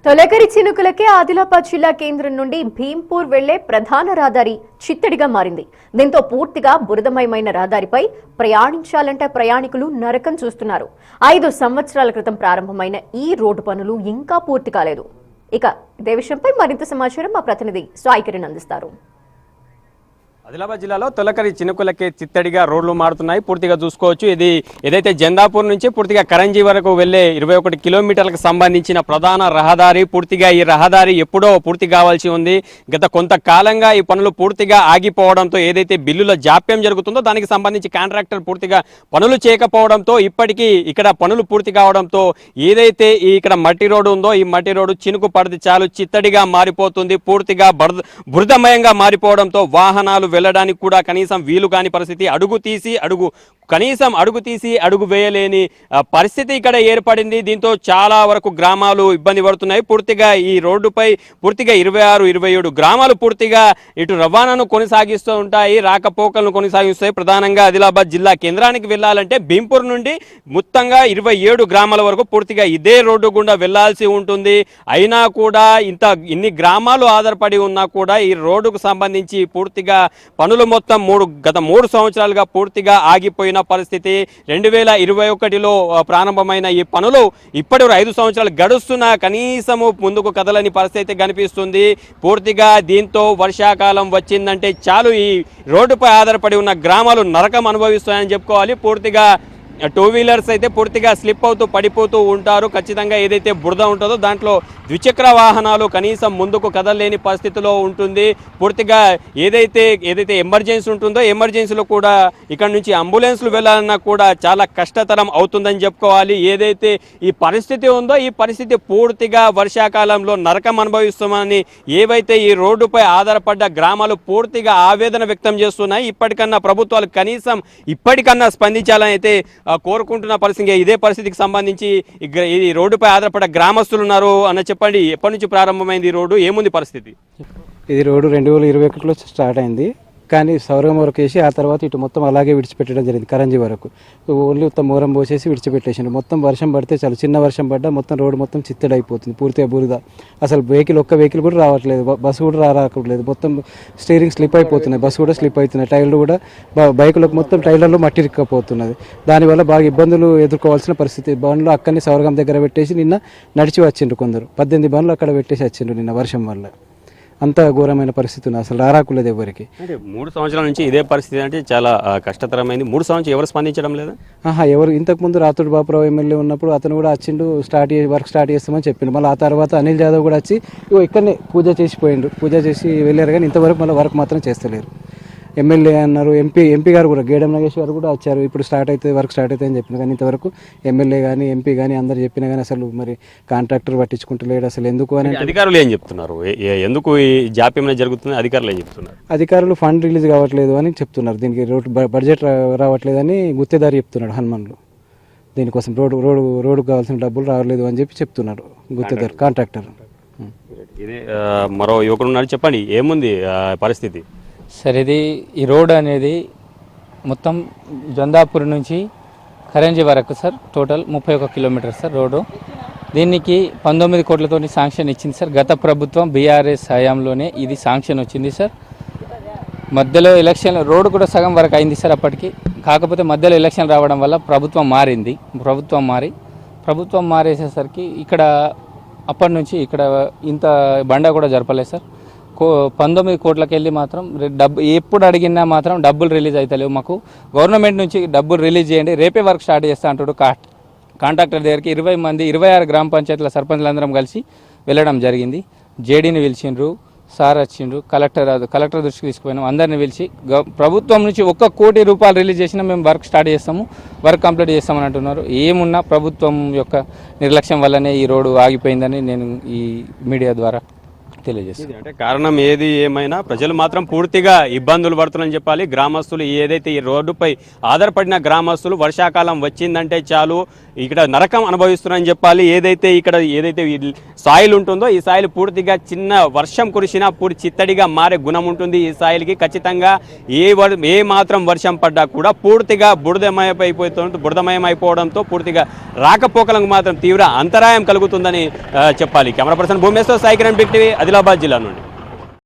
తొలకరి చినుకులకే ఆదిలాబాద్ జిల్లా కేంద్రం నుండి భీంపూర్ వెళ్లే ప్రధాన రహదారి చిత్తడిగా మారింది. దీంతో పూర్తిగా బురదమయమైన రహదారిపై ప్రయాణించాలంటే ప్రయాణికులు నరకం చూస్తున్నారు. 5 సంవత్సరాల క్రితం ప్రారంభమైన ఈ రోడ్డు పనులు ఇంకా పూర్తి కాలేదు. ఇక ఇదే విషయంపై మరింత సమాచారం మా ప్రతినిధి సాయి కిరణ్ అందిస్తారు. ఆదిలాబాద్ జిల్లాలో తొలకరి చినుకులకే చిత్తడిగా రోడ్లు మారుతున్నాయి. పూర్తిగా చూసుకోవచ్చు. ఇది ఏదైతే జందాపూర్ నుంచి పూర్తిగా కరంజీ వరకు వెళ్లే 21 కిలోమీటర్లకు సంబంధించిన ప్రధాన రహదారి. పూర్తిగా ఈ రహదారి ఎప్పుడో పూర్తి కావాల్సి ఉంది. గత కొంతకాలంగా ఈ పనులు పూర్తిగా ఆగిపోవడంతో ఏదైతే బిల్లుల జాప్యం జరుగుతుందో దానికి సంబంధించి కాంట్రాక్టర్ పూర్తిగా పనులు చేయకపోవడంతో ఇప్పటికీ ఇక్కడ పనులు పూర్తి కావడంతో ఏదైతే ఇక్కడ మట్టి రోడ్డు ఉందో ఈ మట్టి రోడ్డు చినుకు పడితే చాలు చిత్తడిగా మారిపోతుంది. పూర్తిగా బురదమయంగా మారిపోవడంతో వాహనాలు వెళ్ళడానికి కూడా కనీసం వీలు కాని పరిస్థితి. అడుగు తీసి అడుగు వేయలేని పరిస్థితి ఇక్కడ ఏర్పడింది. దీంతో చాలా వరకు గ్రామాలు ఇబ్బంది పడుతున్నాయి. పూర్తిగా ఈ రోడ్డుపై పూర్తిగా 26-27 గ్రామాలు పూర్తిగా ఇటు రవాణాను కొనసాగిస్తూ ఉంటాయి, రాకపోకలను కొనసాగిస్తాయి. ప్రధానంగా ఆదిలాబాద్ జిల్లా కేంద్రానికి వెళ్ళాలంటే భీంపూర్ నుండి మొత్తంగా 27 గ్రామాల వరకు పూర్తిగా ఇదే రోడ్డు గుండా వెళ్లాల్సి ఉంటుంది. అయినా కూడా ఇన్ని గ్రామాలు ఆధారపడి ఉన్నా కూడా ఈ రోడ్డుకు సంబంధించి పూర్తిగా పనులు మొత్తం గత 3 సంవత్సరాలుగా పూర్తిగా ఆగిపోయిన పరిస్థితి. 2021లో ప్రారంభమైన ఈ పనులు ఇప్పటి 5 సంవత్సరాలు గడుస్తున్నా కనీసము ముందుకు కదలని పరిస్థితి కనిపిస్తుంది. పూర్తిగా దీంతో వర్షాకాలం వచ్చిందంటే చాలు ఈ రోడ్డుపై ఆధారపడి ఉన్న గ్రామాలు నరకం అనుభవిస్తాయని చెప్పుకోవాలి. పూర్తిగా 2 వీలర్స్ అయితే పూర్తిగా స్లిప్ అవుతూ పడిపోతూ ఉంటారు. ఖచ్చితంగా ఏదైతే బురద ఉంటుందో దాంట్లో ద్విచక్ర వాహనాలు కనీసం ముందుకు కదలలేని పరిస్థితిలో ఉంటుంది. పూర్తిగా ఏదైతే ఎమర్జెన్సీ ఉంటుందో ఎమర్జెన్సీలో కూడా ఇక్కడ నుంచి అంబులెన్స్లు వెళ్ళాలన్నా కూడా చాలా కష్టతరం అవుతుందని చెప్పుకోవాలి. ఏదైతే ఈ పరిస్థితి ఉందో ఈ పరిస్థితి పూర్తిగా వర్షాకాలంలో నరకం అనుభవిస్తామని ఏవైతే ఈ రోడ్డుపై ఆధారపడ్డ గ్రామాలు పూర్తిగా ఆవేదన వ్యక్తం చేస్తున్నాయి. ఇప్పటికన్నా ప్రభుత్వాలు కనీసం ఇప్పటికన్నా స్పందించాలని అయితే కోరుకుంటున్న పరిస్థితి. ఇదే పరిస్థితికి సంబంధించి ఈ రోడ్డుపై ఆధారపడ్డ గ్రామస్తులు ఉన్నారు అన్న చెప్పండి, ఎప్పటి నుంచి ప్రారంభమైంది ఈ రోడ్డు, ఏముంది పరిస్థితి? ఇది రోడ్డు 2021లో స్టార్ట్ అయింది. కానీ సౌరగం వరకు వేసి ఆ తర్వాత ఇటు మొత్తం అలాగే విడిచిపెట్టడం జరిగింది. కరంజీ వరకు ఓన్లీ మొత్తం మూరం పోసేసి విడిచిపెట్టేసిండు. మొత్తం వర్షం పడితే చాలు, చిన్న వర్షం పడ్డా మొత్తం రోడ్డు మొత్తం చిత్తడైపోతుంది, పూర్తిగా బురద. అసలు ఒక్క వెహికల్ కూడా రావట్లేదు, బస్సు కూడా రావట్లేదు. మొత్తం స్టీరింగ్ స్లిప్ అయిపోతున్నాయి, బస్సు కూడా స్లిప్ అవుతున్నాయి, టైర్లు కూడా బైకులకు మొత్తం టైర్లలో మట్టి ఇరుక్కపోతున్నది. దానివల్ల బాగా ఇబ్బందులు ఎదుర్కోవాల్సిన పరిస్థితి. బండ్లు అక్కడనే సౌరగం దగ్గర పెట్టేసి నిన్న నడిచి వచ్చిండ్రు కొందరు. 18 బండ్లు అక్కడ పెట్టేసి వచ్చిండ్రు నిన్న వర్షం వల్ల. అంత ఘోరమైన పరిస్థితి ఉంది, అసలు రారాకులేదు ఎవరికి. అంటే 3 సంవత్సరాల నుంచి ఇదే పరిస్థితి అంటే చాలా కష్టతరమైంది. 3 సంవత్సరాలు ఎవరు స్పందించడం లేదా? ఎవరు ఇంతకుముందు రాతుడు బాపురావు ఎమ్మెల్యే ఉన్నప్పుడు అతను కూడా వచ్చిండు, వర్క్ స్టార్ట్ చేస్తామని చెప్పిండు. మళ్ళీ ఆ తర్వాత అనిల్ జాదవ్ కూడా వచ్చి ఇక్కడనే పూజ చేసి వెళ్ళారు. కానీ ఇంతవరకు మళ్ళీ వర్క్ మాత్రం చేస్తలేరు. ఎమ్మెల్యే అన్నారు, ఎంపీ గారు కూడా గేడం నాగేష్ గారు కూడా వచ్చారు, ఇప్పుడు వర్క్ స్టార్ట్ అవుతుంది అని చెప్పిన. కానీ ఇంతవరకు ఎమ్మెల్యే కానీ ఎంపీ కానీ అందరు చెప్పినా కానీ అసలు మరి కాంట్రాక్టర్ పట్టించుకుంటలేడు. అసలు ఎందుకు అని అధికారులు ఏం చెప్తున్నారు, ఎందుకు ఈ జాప్యం జరుగుతుంది, అధికారులు ఏం చెప్తున్నారు? అధికారులు ఫండ్ రిలీజ్ కావట్లేదు అని చెప్తున్నారు. దీనికి బడ్జెట్ రావట్లేదని గుత్తేదారు చెప్తున్నాడు హనుమాన్లు. దీనికోసం రోడ్డు కావాల్సిన డబ్బులు రావట్లేదు అని చెప్తున్నారు గుత్తేదారు, కాంట్రాక్టర్. ఇది మరో యువకుడు ఉన్నారు, చెప్పండి ఏముంది పరిస్థితి? సార్, ఈ రోడ్ అనేది మొత్తం జందాపూర్ నుంచి కరంజీ వరకు sir total 31 kilometre sir road. దీనికి 19 కోట్లతో శాంక్షన్ ఇచ్చింది సార్. గత ప్రభుత్వం బీఆర్ఎస్ హయాంలోనే ఇది శాంక్షన్ వచ్చింది సార్. మధ్యలో ఎలక్షన్ రోడ్డు కూడా సగం వరకు అయింది సార్ అప్పటికి. కాకపోతే మధ్యలో ఎలక్షన్ రావడం వల్ల ప్రభుత్వం మారేసేసరికి ఇక్కడ అప్పటి నుంచి ఇక్కడ ఇంత బండ కూడా జరపలేదు సార్. 19 కోట్లకి వెళ్ళి మాత్రం ఎప్పుడు అడిగినా మాత్రం డబ్బులు రిలీజ్ అవుతలేవు. మాకు గవర్నమెంట్ నుంచి డబ్బులు రిలీజ్ చేయండి, రేపే వర్క్ స్టార్ట్ చేస్తా అంటాడు. కాంట్రాక్టర్ దగ్గరికి 20 మంది 26 గ్రామ పంచాయతీల సర్పంచ్లందరం కలిసి వెళ్ళడం జరిగింది. జేడీని పిలిచిండ్రు, సార్ వచ్చిండ్రు, కలెక్టర్ దృష్టికి తీసుకుపోయినాం. అందరిని పిలిచి ప్రభుత్వం నుంచి 1 కోటి రూపాయలు రిలీజ్ చేసినా మేము వర్క్ స్టార్ట్ చేస్తాము, వర్క్ కంప్లీట్ చేస్తామని అంటున్నారు. ఏమున్నా ప్రభుత్వం యొక్క నిర్లక్ష్యం వల్లనే ఈ రోడ్డు ఆగిపోయిందని నేను ఈ మీడియా ద్వారా తెలియజేస్తుంది. అంటే కారణం ఏది ఏమైనా ప్రజలు మాత్రం పూర్తిగా ఇబ్బందులు పడుతున్నారని చెప్పాలి. గ్రామస్తులు ఏదైతే ఈ రోడ్డుపై ఆధారపడిన గ్రామస్తులు వర్షాకాలం వచ్చిందంటే చాలు ఇక్కడ నరకం అనుభవిస్తున్నారని చెప్పాలి. ఏదైతే ఈ సాయిల్ ఉంటుందో ఈ సాయిల్ పూర్తిగా చిన్న వర్షం కురిసినా పూర్తి చిత్తడిగా మారే గుణం ఉంటుంది ఈ సాయిల్కి. ఖచ్చితంగా ఏ మాత్రం వర్షం పడ్డా కూడా పూర్తిగా బురదమయం అయిపోవడంతో పూర్తిగా రాకపోకలకు మాత్రం తీవ్ర అంతరాయం కలుగుతుందని చెప్పాలి. Camera person Bhumeshwar, Sai Kiran, big TV, Adilabad జిల్లా నుండి.